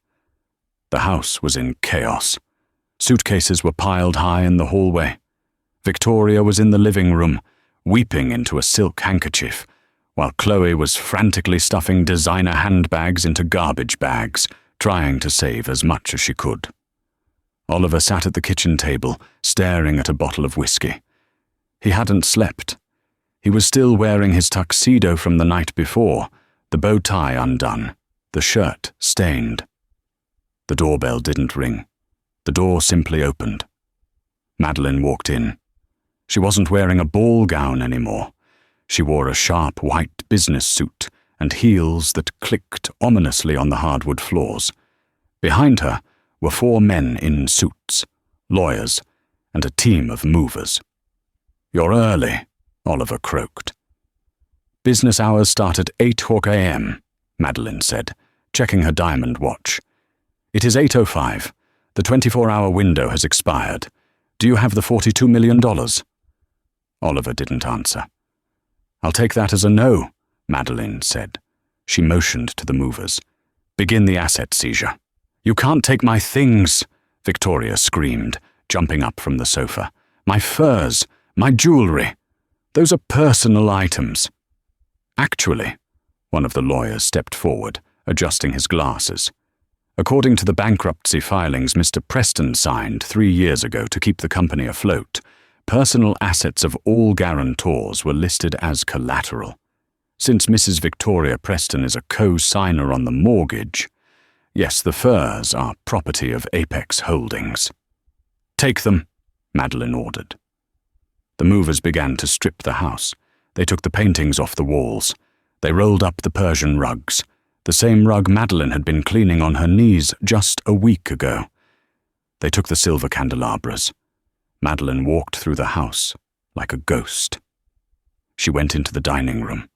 The house was in chaos. Suitcases were piled high in the hallway. Victoria was in the living room, weeping into a silk handkerchief, while Chloe was frantically stuffing designer handbags into garbage bags, trying to save as much as she could. Oliver sat at the kitchen table, staring at a bottle of whiskey. He hadn't slept. He was still wearing his tuxedo from the night before, the bow tie undone, the shirt stained. The doorbell didn't ring. The door simply opened. Madeline walked in. She wasn't wearing a ball gown anymore. She wore a sharp white business suit and heels that clicked ominously on the hardwood floors. Behind her were 4 men in suits, lawyers, and a team of movers. "You're early," Oliver croaked. "Business hours start at 8 a.m., Madeline said, checking her diamond watch. "It is 8:05. The 24-hour window has expired. Do you have the $42 million? Oliver didn't answer. "I'll take that as a no," Madeline said. She motioned to the movers. "Begin the asset seizure." "You can't take my things," Victoria screamed, jumping up from the sofa. "My furs, my jewelry. Those are personal items." "Actually," one of the lawyers stepped forward, adjusting his glasses. "According to the bankruptcy filings Mr. Preston signed 3 years ago to keep the company afloat, personal assets of all guarantors were listed as collateral. Since Mrs. Victoria Preston is a co-signer on the mortgage, yes, the furs are property of Apex Holdings." "Take them," Madeline ordered. The movers began to strip the house. They took the paintings off the walls. They rolled up the Persian rugs, the same rug Madeline had been cleaning on her knees just a week ago. They took the silver candelabras. Madeline walked through the house like a ghost. She went into the dining room.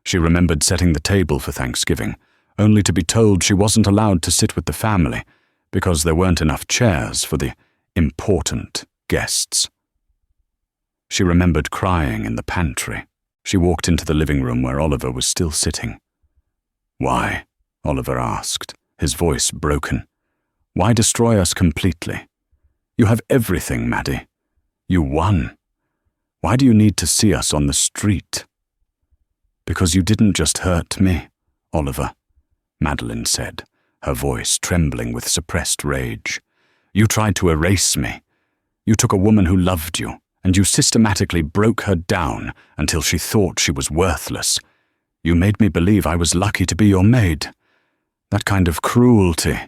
She remembered setting the table for Thanksgiving, only to be told she wasn't allowed to sit with the family because there weren't enough chairs for the important guests. She remembered crying in the pantry. She walked into the living room where Oliver was still sitting. "Why?" Oliver asked, his voice broken. "Why destroy us completely? You have everything, Maddie. You won. Why do you need to see us on the street?" "Because you didn't just hurt me, Oliver," Madeline said, her voice trembling with suppressed rage. "You tried to erase me. You took a woman who loved you, and you systematically broke her down until she thought she was worthless. You made me believe I was lucky to be your maid. That kind of cruelty,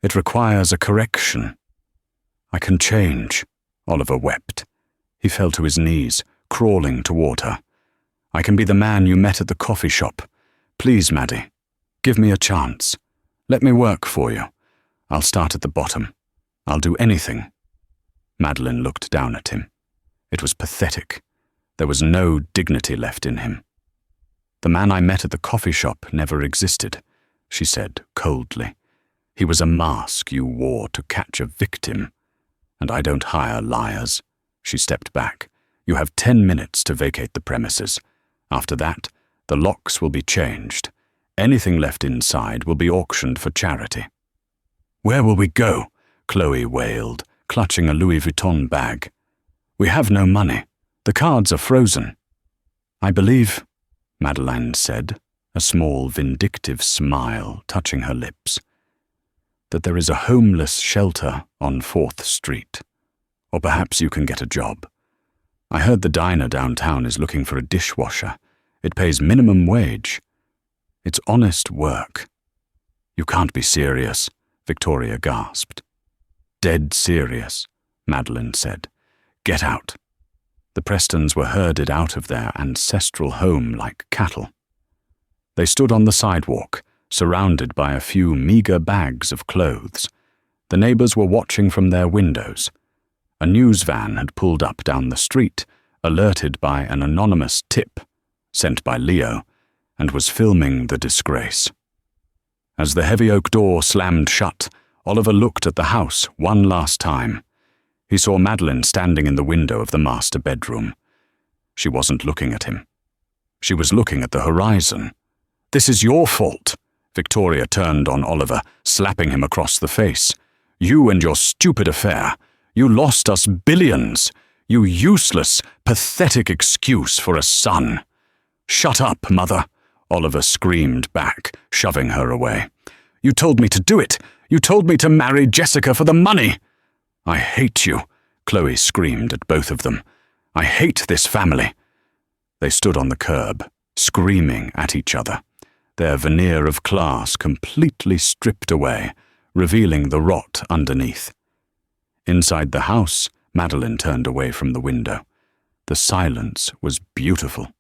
it requires a correction." "I can change," Oliver wept. He fell to his knees, crawling toward her. "I can be the man you met at the coffee shop. Please, Maddie, give me a chance. Let me work for you. I'll start at the bottom. I'll do anything." Madeline looked down at him. It was pathetic. There was no dignity left in him. "The man I met at the coffee shop never existed," she said coldly. "He was a mask you wore to catch a victim. And I don't hire liars." She stepped back. "You have 10 minutes to vacate the premises. After that, the locks will be changed. Anything left inside will be auctioned for charity." "Where will we go?" Chloe wailed, clutching a Louis Vuitton bag. "We have no money. The cards are frozen." "I believe," Madeline said, a small vindictive smile touching her lips, "that there is a homeless shelter on 4th Street. Or perhaps you can get a job. I heard the diner downtown is looking for a dishwasher. It pays minimum wage." It's honest work." "You can't be serious," Victoria gasped. "Dead serious," Madeline said. "Get out." The Prestons were herded out of their ancestral home like cattle. They stood on the sidewalk, surrounded by a few meager bags of clothes. The neighbors were watching from their windows. A news van had pulled up down the street, alerted by an anonymous tip sent by Leo, and was filming the disgrace. As the heavy oak door slammed shut, Oliver looked at the house one last time. He saw Madeline standing in the window of the master bedroom. She wasn't looking at him. She was looking at the horizon. "This is your fault." Victoria turned on Oliver, slapping him across the face. "You and your stupid affair. You lost us billions. You useless, pathetic excuse for a son." "Shut up, Mother," Oliver screamed back, shoving her away. "You told me to do it. You told me to marry Jessica for the money." "I hate you," Chloe screamed at both of them. "I hate this family." They stood on the curb, screaming at each other, their veneer of class completely stripped away, revealing the rot underneath. Inside the house, Madeline turned away from the window. The silence was beautiful.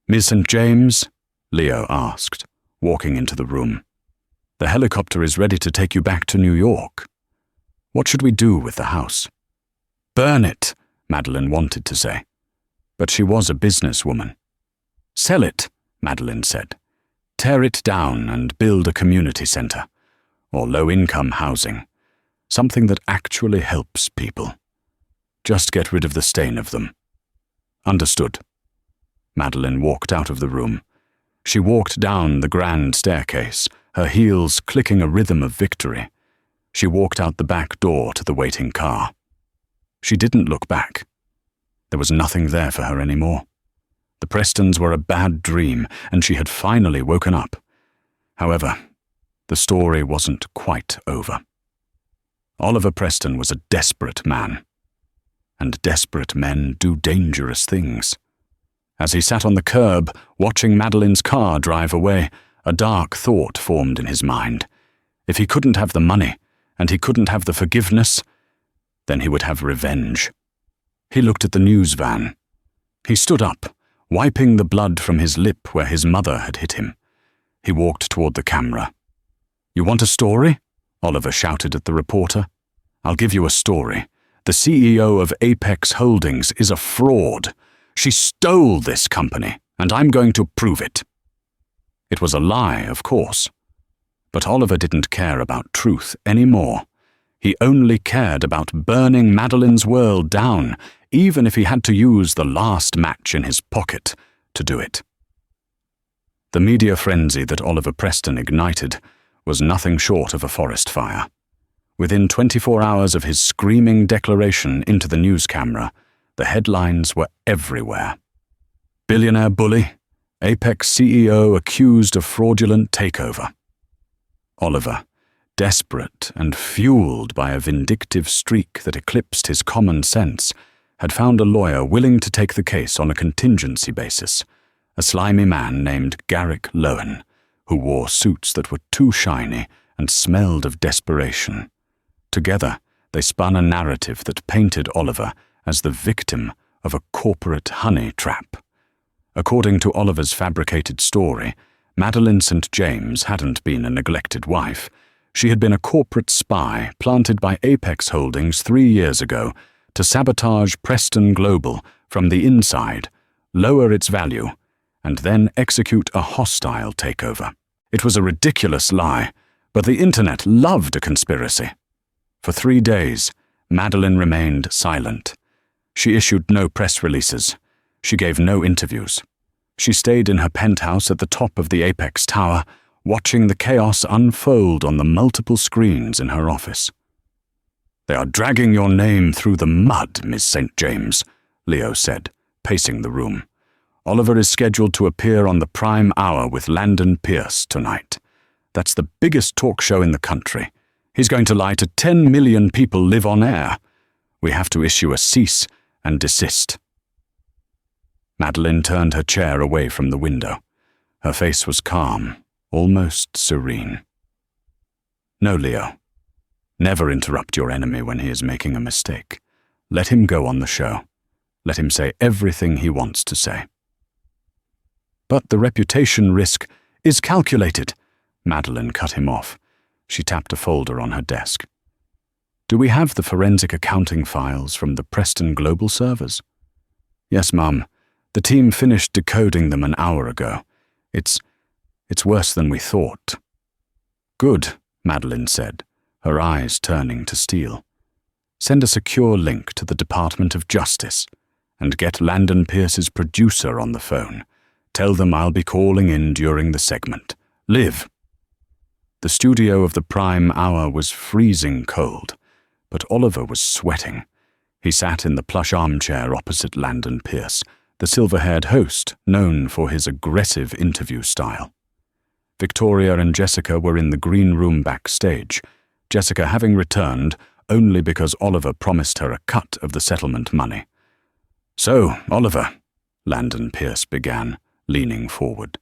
"Miss St. James?" Leo asked, walking into the room. "The helicopter is ready to take you back to New York. What should we do with the house?" "Burn it," Madeline wanted to say. But she was a businesswoman. "Sell it," Madeline said. "Tear it down and build a community center, or low-income housing, something that actually helps people. Just get rid of the stain of them." "Understood." Madeline walked out of the room. She walked down the grand staircase, her heels clicking a rhythm of victory. She walked out the back door to the waiting car. She didn't look back. There was nothing there for her anymore. The Prestons were a bad dream, and she had finally woken up. However, the story wasn't quite over. Oliver Preston was a desperate man, and desperate men do dangerous things. As he sat on the curb, watching Madeline's car drive away, a dark thought formed in his mind. If he couldn't have the money, and he couldn't have the forgiveness, then he would have revenge. He looked at the news van. He stood up, wiping the blood from his lip where his mother had hit him. He walked toward the camera. "You want a story?" Oliver shouted at the reporter. "I'll give you a story. The CEO of Apex Holdings is a fraud. She stole this company, and I'm going to prove it." It was a lie, of course. But Oliver didn't care about truth anymore. He only cared about burning Madeline's world down, even if he had to use the last match in his pocket to do it. The media frenzy that Oliver Preston ignited was nothing short of a forest fire. Within 24 hours of his screaming declaration into the news camera, the headlines were everywhere. "Billionaire bully, Apex CEO accused of fraudulent takeover." Oliver, desperate and fueled by a vindictive streak that eclipsed his common sense, had found a lawyer willing to take the case on a contingency basis, a slimy man named Garrick Lowen, who wore suits that were too shiny and smelled of desperation. Together, they spun a narrative that painted Oliver as the victim of a corporate honey trap. According to Oliver's fabricated story, Madeline St. James hadn't been a neglected wife. She had been a corporate spy planted by Apex Holdings 3 years ago to sabotage Preston Global from the inside, lower its value, and then execute a hostile takeover. It was a ridiculous lie, but the internet loved a conspiracy. For 3 days, Madeline remained silent. She issued no press releases. She gave no interviews. She stayed in her penthouse at the top of the Apex Tower, watching the chaos unfold on the multiple screens in her office. "They are dragging your name through the mud, Miss St. James," Leo said, pacing the room. "Oliver is scheduled to appear on the prime hour with Landon Pierce tonight. That's the biggest talk show in the country. He's going to lie to 10 million people live on air. We have to issue a cease and desist." Madeline turned her chair away from the window. Her face was calm, almost serene. No, Leo. Never interrupt your enemy when he is making a mistake. Let him go on the show. Let him say everything he wants to say. But the reputation risk is calculated. Madeline cut him off. She tapped a folder on her desk. Do we have the forensic accounting files from the Preston Global servers? Yes, Mum. The team finished decoding them an hour ago. It's worse than we thought. Good, Madeline said, her eyes turning to steel. Send a secure link to the Department of Justice and get Landon Pierce's producer on the phone. Tell them I'll be calling in during the segment. Liv. The studio of the prime hour was freezing cold, but Oliver was sweating. He sat in the plush armchair opposite Landon Pierce, the silver-haired host known for his aggressive interview style. Victoria and Jessica were in the green room backstage, Jessica having returned only because Oliver promised her a cut of the settlement money. So, Oliver, Landon Pierce began, leaning forward.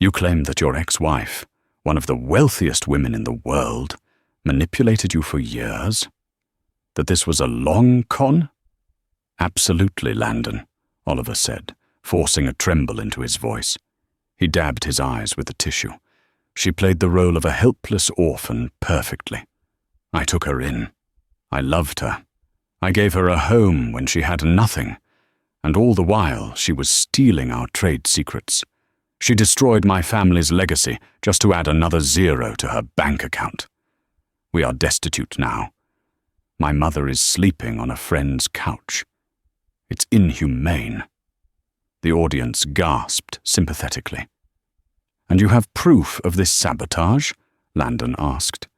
You claim that your ex-wife, one of the wealthiest women in the world, manipulated you for years? That this was a long con? Absolutely, Landon, Oliver said, forcing a tremble into his voice. He dabbed his eyes with a tissue. She played the role of a helpless orphan perfectly. I took her in. I loved her. I gave her a home when she had nothing, and all the while she was stealing our trade secrets. She destroyed my family's legacy just to add another zero to her bank account. We are destitute now. My mother is sleeping on a friend's couch. It's inhumane. The audience gasped sympathetically. And you have proof of this sabotage? Landon asked.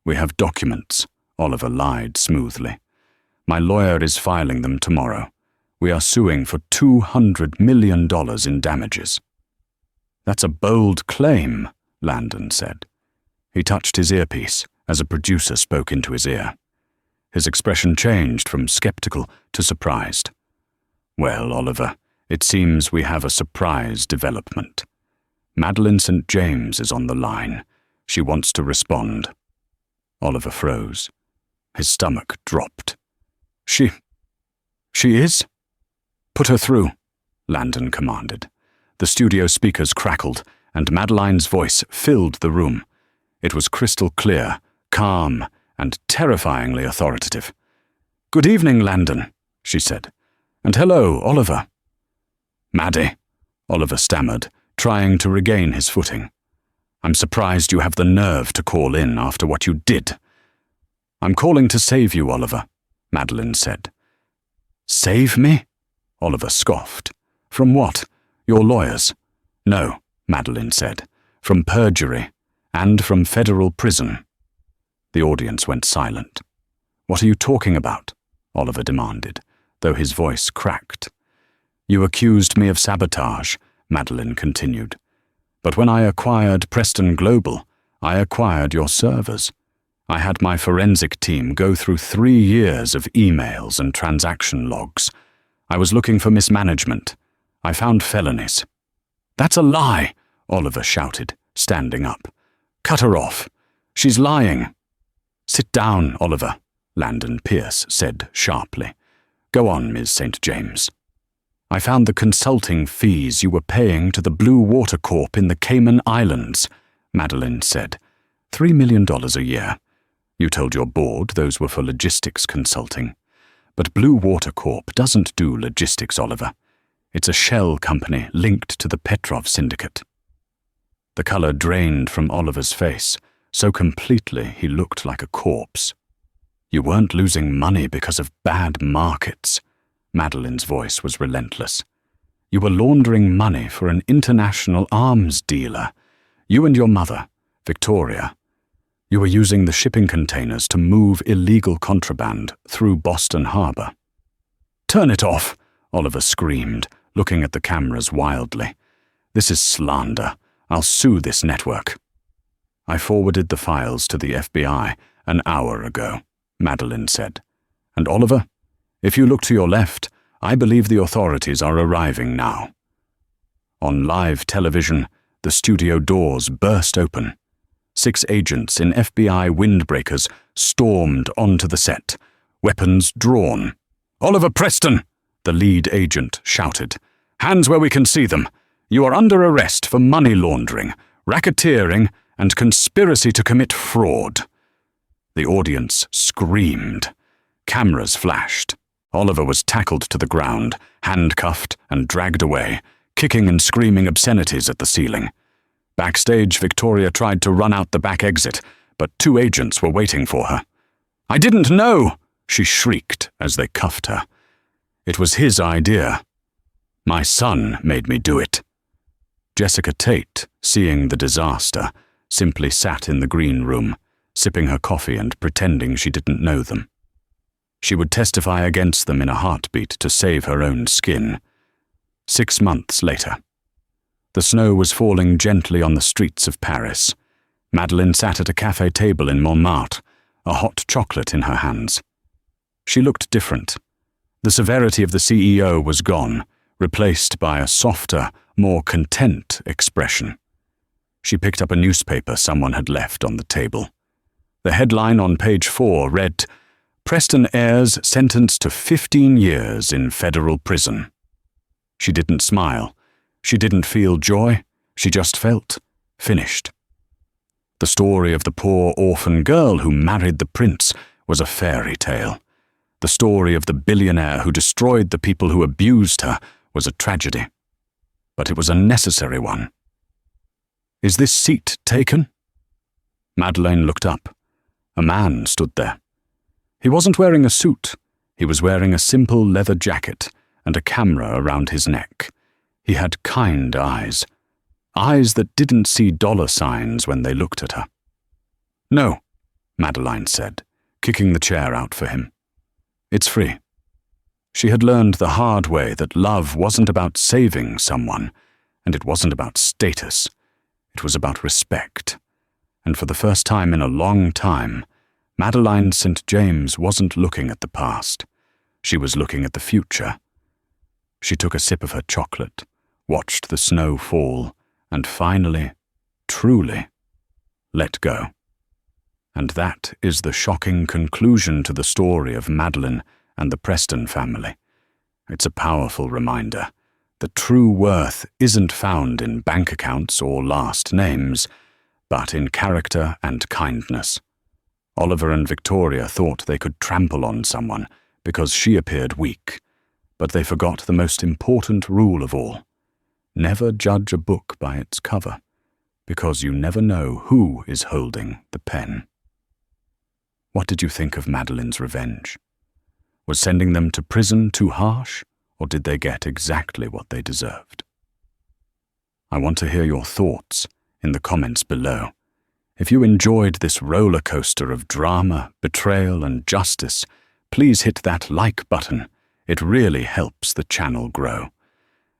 We have documents, Oliver lied smoothly. My lawyer is filing them tomorrow. We are suing for $200 million in damages. That's a bold claim, Landon said. He touched his earpiece as a producer spoke into his ear. His expression changed from skeptical to surprised. Well, Oliver, it seems we have a surprise development. Madeline St. James is on the line. She wants to respond. Oliver froze. His stomach dropped. She is? Put her through, Landon commanded. The studio speakers crackled, and Madeline's voice filled the room. It was crystal clear, calm, and terrifyingly authoritative. Good evening, Landon, she said. And hello, Oliver. Maddie, Oliver stammered, trying to regain his footing. I'm surprised you have the nerve to call in after what you did. I'm calling to save you, Oliver, Madeline said. Save me? Oliver scoffed. From what? Your lawyers? No, Madeline said. From perjury, and from federal prison. The audience went silent. What are you talking about? Oliver demanded, though his voice cracked. You accused me of sabotage, Madeline continued. But when I acquired Preston Global, I acquired your servers. I had my forensic team go through 3 years of emails and transaction logs. I was looking for mismanagement. I found felonies. That's a lie, Oliver shouted, standing up. Cut her off. She's lying. Sit down, Oliver, Landon Pierce said sharply. Go on, Ms. St. James. I found the consulting fees you were paying to the Blue Water Corp in the Cayman Islands, Madeline said. $3 million a year. You told your board those were for logistics consulting. But Blue Water Corp doesn't do logistics, Oliver. It's a shell company linked to the Petrov Syndicate. The color drained from Oliver's face, so completely he looked like a corpse. You weren't losing money because of bad markets. Madeline's voice was relentless. You were laundering money for an international arms dealer. You and your mother, Victoria. You were using the shipping containers to move illegal contraband through Boston Harbor. Turn it off, Oliver screamed, looking at the cameras wildly. This is slander. I'll sue this network. I forwarded the files to the FBI an hour ago, Madeline said. And Oliver, if you look to your left, I believe the authorities are arriving now. On live television, the studio doors burst open. 6 agents in FBI windbreakers stormed onto the set, weapons drawn. "Oliver Preston!" the lead agent shouted. "Hands where we can see them. You are under arrest for money laundering, racketeering, and conspiracy to commit fraud." The audience screamed. Cameras flashed. Oliver was tackled to the ground, handcuffed and dragged away, kicking and screaming obscenities at the ceiling. Backstage, Victoria tried to run out the back exit, but 2 agents were waiting for her. "I didn't know!" she shrieked as they cuffed her. "It was his idea. My son made me do it." Jessica Tate, seeing the disaster, simply sat in the green room, sipping her coffee and pretending she didn't know them. She would testify against them in a heartbeat to save her own skin. 6 months later. The snow was falling gently on the streets of Paris. Madeleine sat at a cafe table in Montmartre, a hot chocolate in her hands. She looked different. The severity of the CEO was gone, replaced by a softer, more content expression. She picked up a newspaper someone had left on the table. The headline on page 4 read, "Preston heirs sentenced to 15 years in federal prison." She didn't smile. She didn't feel joy. She just felt finished. The story of the poor orphan girl who married the prince was a fairy tale. The story of the billionaire who destroyed the people who abused her was a tragedy. But it was a necessary one. "Is this seat taken?" Madeleine looked up. A man stood there. He wasn't wearing a suit. He was wearing a simple leather jacket and a camera around his neck. He had kind eyes. Eyes that didn't see dollar signs when they looked at her. "No," Madeleine said, kicking the chair out for him. "It's free." She had learned the hard way that love wasn't about saving someone, and it wasn't about status. It was about respect. And for the first time in a long time, Madeleine St. James wasn't looking at the past. She was looking at the future. She took a sip of her chocolate, watched the snow fall, and finally, truly, let go. And that is the shocking conclusion to the story of Madeleine and the Preston family. It's a powerful reminder that true worth isn't found in bank accounts or last names, but in character and kindness. Oliver and Victoria thought they could trample on someone because she appeared weak, but they forgot the most important rule of all. Never judge a book by its cover, because you never know who is holding the pen. What did you think of Madeleine's revenge? Was sending them to prison too harsh, or did they get exactly what they deserved? I want to hear your thoughts in the comments below. If you enjoyed this roller coaster of drama, betrayal, and justice, please hit that like button. It really helps the channel grow.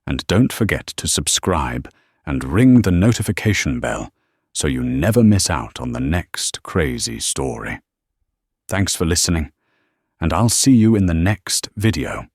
And don't forget to subscribe and ring the notification bell so you never miss out on the next crazy story. Thanks for listening, and I'll see you in the next video.